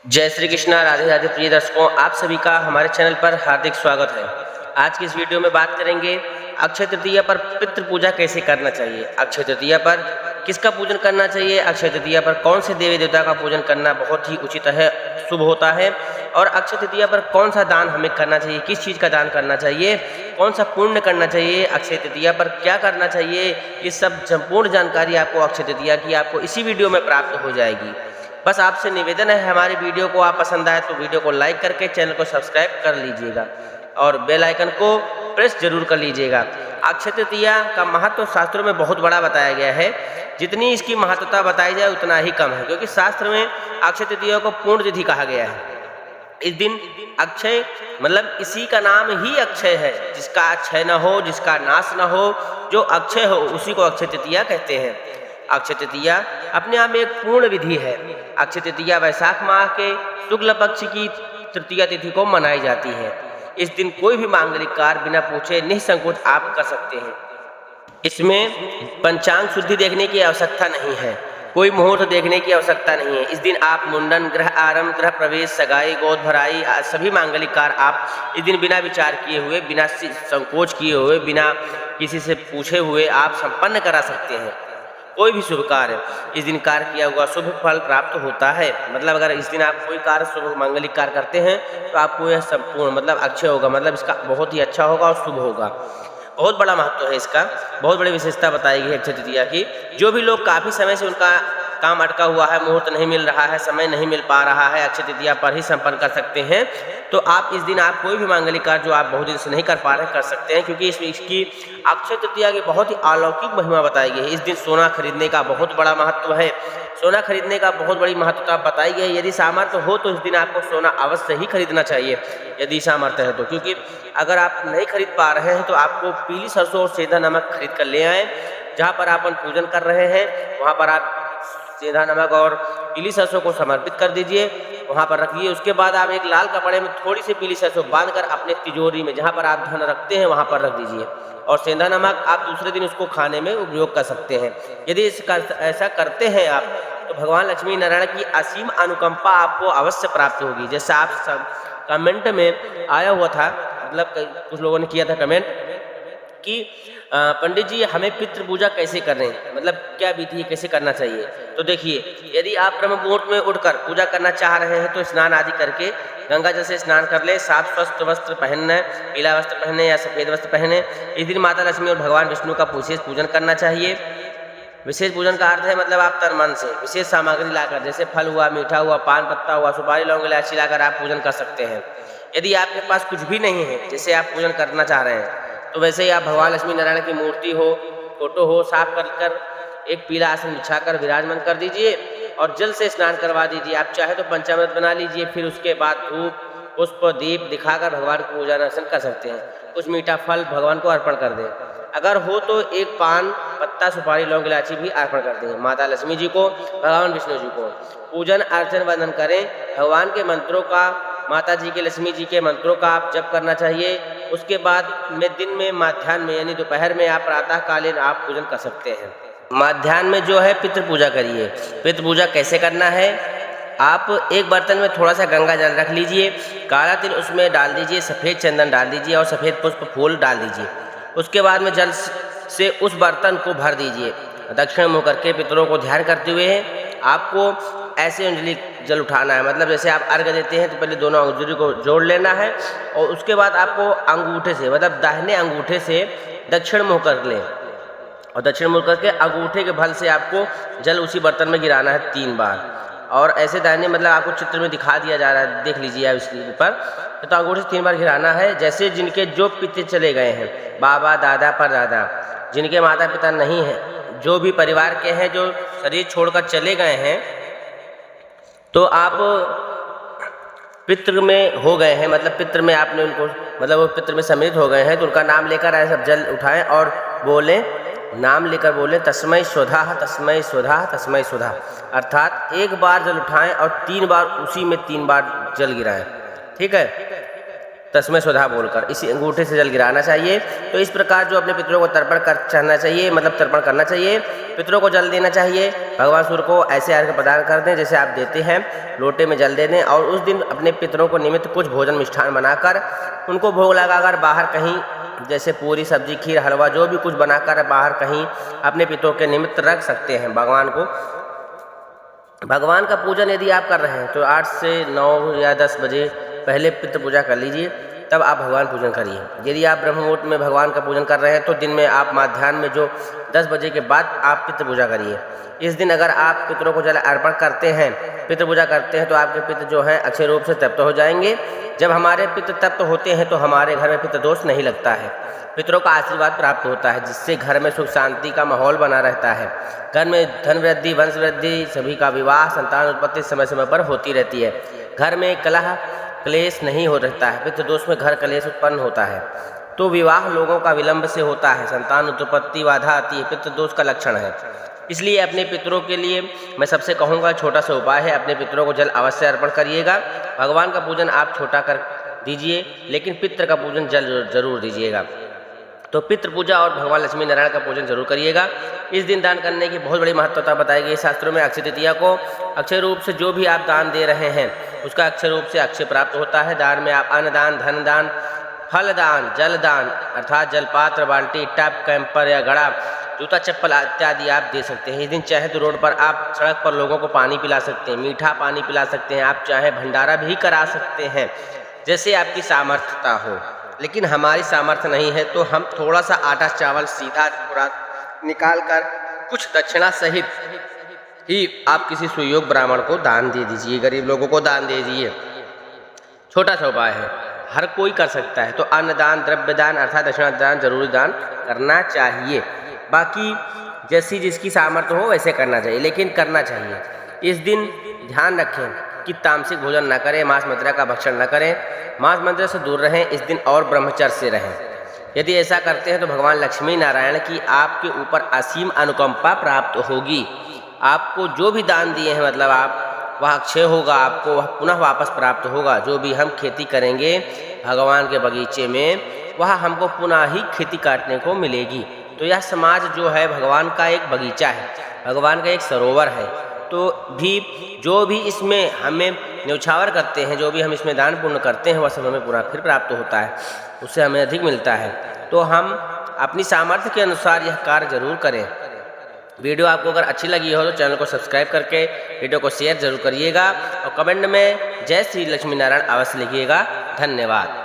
जय श्री कृष्णा। राधे राधे प्रिय दर्शकों, आप सभी का हमारे चैनल पर हार्दिक स्वागत है। आज की इस वीडियो में बात करेंगे अक्षय तृतीया पर पितृ पूजा कैसे करना चाहिए, अक्षय तृतीया पर किसका पूजन करना चाहिए, अक्षय तृतीया पर कौन से देवी देवता का पूजन करना बहुत ही उचित है, शुभ होता है, और अक्षय तृतीया पर कौन सा दान हमें करना चाहिए, किस चीज़ का दान करना चाहिए, कौन सा पुण्य करना चाहिए, अक्षय तृतीया पर क्या करना चाहिए, ये सब संपूर्ण जानकारी आपको अक्षय तृतीया की आपको इसी वीडियो में प्राप्त हो जाएगी। बस आपसे निवेदन है, हमारी वीडियो को आप पसंद आए तो वीडियो को लाइक करके चैनल को सब्सक्राइब कर लीजिएगा और बेल आइकन को प्रेस जरूर कर लीजिएगा। अक्षय तृतीया का महत्व शास्त्रों में बहुत बड़ा बताया गया है। जितनी इसकी महत्वता बताई जाए उतना ही कम है, क्योंकि शास्त्र में अक्षय तृतीया को पूर्ण तिथि कहा गया है। इस दिन अक्षय मतलब इसी का नाम ही अक्षय है, जिसका अक्षय न हो, जिसका नाश न हो, जो अक्षय हो उसी को अक्षय तृतीया कहते हैं। अक्षय तृतीया अपने आप में एक पूर्ण विधि है। अक्षय तृतीया वैशाख माह के शुक्ल पक्ष की तृतीया तिथि को मनाई जाती है। इस दिन कोई भी मांगलिक कार्य बिना पूछे निसंकोच आप कर सकते हैं। इसमें पंचांग शुद्धि देखने की आवश्यकता नहीं है, कोई मुहूर्त देखने की आवश्यकता नहीं है। इस दिन आप मुंडन, गृह आरंभ, गृह प्रवेश, सगाई, गोद भराई सभी मांगलिक कार्य आप इस दिन बिना विचार किए हुए, बिना संकोच किए हुए, बिना किसी से पूछे हुए आप संपन्न करा सकते हैं। कोई भी शुभ कार्य इस दिन कार्य किया हुआ शुभ फल प्राप्त होता है। मतलब अगर इस दिन आप कोई कार्य शुभ मांगलिक कार्य करते हैं तो आपको यह संपूर्ण मतलब अक्षय होगा, मतलब इसका बहुत ही अच्छा होगा और शुभ होगा। बहुत बड़ा महत्व है इसका, बहुत बड़ी विशेषता बताई गई है अक्षय तृतीया की। जो भी लोग काफ़ी समय से उनका काम अटका हुआ है, मुहूर्त नहीं मिल रहा है, समय नहीं मिल पा रहा है, अक्षय तृतीया पर ही संपन्न कर सकते हैं। तो आप इस दिन आप कोई भी मांगलिक कार्य जो आप बहुत दिन से नहीं कर पा रहे कर सकते हैं, क्योंकि इसकी अक्षय तृतीया की बहुत ही अलौकिक महिमा बताई गई है। इस दिन सोना खरीदने का बहुत बड़ा महत्व है, सोना खरीदने का बहुत बड़ी महत्वता बताई गई है। यदि सामर्थ्य हो तो इस दिन आपको सोना अवश्य ही खरीदना चाहिए, यदि सामर्थ्य है तो। क्योंकि अगर आप नहीं खरीद पा रहे हैं तो आपको पीली सरसों और सेंधा नमक खरीद कर ले आएँ। जहाँ पर आप पूजन कर रहे हैं वहाँ पर आप सेंधा नमक और पीली सरसों को समर्पित कर दीजिए, वहाँ पर रखिए। उसके बाद आप एक लाल कपड़े में थोड़ी सी पीली सरसों बांधकर अपने तिजोरी में जहाँ पर आप धन रखते हैं वहाँ पर रख दीजिए, और सेंधा नमक आप दूसरे दिन उसको खाने में उपयोग कर सकते हैं। यदि ऐसा करते हैं आप तो भगवान लक्ष्मी नारायण की असीम अनुकंपा आपको अवश्य प्राप्त होगी। जैसा आप सब कमेंट में आया हुआ था, मतलब कुछ लोगों ने किया था कमेंट कि पंडित जी हमें पितृ पूजा कैसे करें, मतलब क्या विधि है, कैसे करना चाहिए। तो देखिए, यदि आप ब्रह्म मुहूर्त में उठकर पूजा करना चाह रहे हैं तो स्नान आदि करके गंगा जल से स्नान कर ले, साफ स्वस्थ वस्त्र पहनना, पीला वस्त्र पहने या सफ़ेद वस्त्र पहने। इस दिन माता लक्ष्मी और भगवान विष्णु का विशेष पूजन करना चाहिए। विशेष पूजन का अर्थ है मतलब आप तन मन से विशेष सामग्री लाकर, जैसे फल हुआ, मीठा हुआ, पान पत्ता हुआ, सुपारी, लौंग, इलायची लाकर आप पूजन कर सकते हैं। यदि आपके पास कुछ भी नहीं है, जैसे आप पूजन करना चाह रहे हैं, तो वैसे ही आप भगवान लक्ष्मी नारायण की मूर्ति हो, फोटो हो, साफ कर एक पीला आसन बिछाकर विराजमान कर दीजिए और जल से स्नान करवा दीजिए। आप चाहे तो पंचामृत बना लीजिए, फिर उसके बाद धूप, पुष्प, दीप दिखाकर भगवान को पूजा अर्चन कर सकते हैं। कुछ मीठा फल भगवान को अर्पण कर दें। अगर हो तो एक पान पत्ता, सुपारी, लौंग, इलायची भी अर्पण कर दें माता लक्ष्मी जी को, भगवान विष्णु जी को। पूजन अर्चन वंदन करें। भगवान के मंत्रों का, माता जी के, लक्ष्मी जी के मंत्रों का आप जप करना चाहिए। उसके बाद में दिन में, माध्याह्न में यानी दोपहर में आप प्रातःकालीन आप पूजन कर सकते हैं। माध्याह्न में जो है पितृ पूजा करिए। पितृ पूजा कैसे करना है, आप एक बर्तन में थोड़ा सा गंगा जल रख लीजिए, काला तिल उसमें डाल दीजिए, सफ़ेद चंदन डाल दीजिए और सफ़ेद पुष्प फूल डाल दीजिए। उसके बाद में जल से उस बर्तन को भर दीजिए। दक्षिण मुँह करके पितरों को ध्यान करते हुए आपको ऐसे अंजलि जल उठाना है। मतलब जैसे आप अर्घ्य देते हैं तो पहले दोनों अंगुली को जोड़ लेना है और उसके बाद आपको अंगूठे से, मतलब दाहिने अंगूठे से दक्षिण मुँह कर लें और दक्षिण मुँह करके अंगूठे के बल से आपको जल उसी बर्तन में गिराना है 3 बार। और ऐसे दाहिने, मतलब आपको चित्र में दिखा दिया जा रहा है, देख लीजिए आप इसके ऊपर। तो अंगूठे से 3 बार गिराना है। जैसे जिनके जो पिता चले गए हैं, बाबा, दादा, परदादा, जिनके माता पिता नहीं हैं, जो भी परिवार के हैं जो शरीर छोड़कर चले गए हैं, तो आप पितृ में हो गए हैं, मतलब पितृ में आपने उनको, मतलब वो पितृ में सम्मिलित हो गए हैं, तो उनका नाम लेकर ऐसा जल उठाएं और बोलें, नाम लेकर बोलें तस्मै स्वधा, तस्मै स्वधा, तस्मै स्वधा। अर्थात एक बार जल उठाएं और 3 बार उसी में 3 बार जल गिराएं। ठीक है। तस्मै स्वधा बोलकर इसी अंगूठे से जल गिराना चाहिए। तो इस प्रकार जो अपने पितरों को तर्पण करना चाहिए, मतलब तर्पण करना चाहिए, पितरों को जल देना चाहिए। भगवान सूर्य को ऐसे अर्घ्य प्रदान कर दें जैसे आप देते हैं, लोटे में जल दे दें और उस दिन अपने पितरों को निमित्त कुछ भोजन मिष्ठान बनाकर उनको भोग लगाकर बाहर कहीं, जैसे पूरी सब्जी खीर हलवा जो भी कुछ बनाकर बाहर कहीं अपने पितरों के निमित्त रख सकते हैं। भगवान का पूजन यदि आप कर रहे हैं तो 8 से 9 या 10 बजे पहले पितृ पूजा कर लीजिए, तब आप भगवान पूजन करिए। यदि आप ब्रह्म मुहूर्त में भगवान का पूजन कर रहे हैं तो दिन में आप माध्याह्न में जो 10 बजे के बाद आप पितृ पूजा करिए। इस दिन अगर आप पितरों को जल अर्पण करते हैं, पितृ पूजा करते हैं, तो आपके पितृ जो हैं अक्षय रूप से तृप्त हो जाएंगे। जब हमारे पितृ तृप्त होते हैं तो हमारे घर में पितृ दोष नहीं लगता है, पितरों का आशीर्वाद प्राप्त होता है, जिससे घर में सुख शांति का माहौल बना रहता है। घर में धन वृद्धि, वंश वृद्धि, सभी का विवाह, संतान उत्पत्ति समय समय पर होती रहती है। घर में कलह क्लेश नहीं हो रहता है। पितृ दोष में घर कलेश उत्पन्न होता है तो विवाह लोगों का विलंब से होता है, संतान उत्पत्ति बाधा आती है, पितृ दोष का लक्षण है। इसलिए अपने पितरों के लिए मैं सबसे कहूँगा, छोटा सा उपाय है, अपने पितरों को जल अवश्य अर्पण करिएगा। भगवान का पूजन आप छोटा कर दीजिए, लेकिन पितृ का पूजन जल जरूर दीजिएगा। तो पितृ पूजा और भगवान लक्ष्मी नारायण का पूजन जरूर करिएगा। इस दिन दान करने की बहुत बड़ी महत्वता बताई गई शास्त्रों में। अक्षय तृतीया को अक्षय रूप से जो भी आप दान दे रहे हैं उसका अक्षय रूप से अक्षय प्राप्त होता है। दान में आप अन्न दान, धन दान, फल दान, जल दान अर्थात जलपात्र, बाल्टी, टब, कैंपर या घड़ा, जूता चप्पल इत्यादि आप दे सकते हैं। इस दिन चाहे तो रोड पर आप सड़क पर लोगों को पानी पिला सकते हैं, मीठा पानी पिला सकते हैं, आप चाहे भंडारा भी करा सकते हैं, जैसे आपकी सामर्थ्यता हो। लेकिन हमारी सामर्थ्य नहीं है तो हम थोड़ा सा आटा चावल सीधा निकाल कर कुछ दक्षिणा सहित ही आप किसी सुयोग ब्राह्मण को दान दे दीजिए, गरीब लोगों को दान दे दीजिए। छोटा सा उपाय है, हर कोई कर सकता है। तो अन्न दान, द्रव्य दान अर्थात दक्षिणा दान जरूरी दान करना चाहिए। बाकी जैसी जिसकी सामर्थ्य हो वैसे करना चाहिए, लेकिन करना चाहिए। इस दिन ध्यान रखें कि तामसिक भोजन न करें, मांस मदिरा का भक्षण न करें, मांस मदिरा से दूर रहें इस दिन और ब्रह्मचर्य से रहें। यदि ऐसा करते हैं तो भगवान लक्ष्मी नारायण की आपके ऊपर असीम अनुकंपा प्राप्त होगी। आपको जो भी दान दिए हैं, मतलब आप वह अक्षय होगा, आपको वह पुनः वापस प्राप्त होगा। जो भी हम खेती करेंगे भगवान के बगीचे में, वह हमको पुनः ही खेती काटने को मिलेगी। तो यह समाज जो है भगवान का एक बगीचा है, भगवान का एक सरोवर है। तो जो भी इसमें हमें न्यौछावर करते हैं, जो भी हम इसमें दान पुण्य करते हैं, वह सब हमें पूरा फिर प्राप्त होता है, उससे हमें अधिक मिलता है। तो हम अपनी सामर्थ्य के अनुसार यह कार्य जरूर करें। वीडियो आपको अगर अच्छी लगी हो तो चैनल को सब्सक्राइब करके वीडियो को शेयर जरूर करिएगा और कमेंट में जय श्री लक्ष्मी नारायण अवश्य लिखिएगा। धन्यवाद।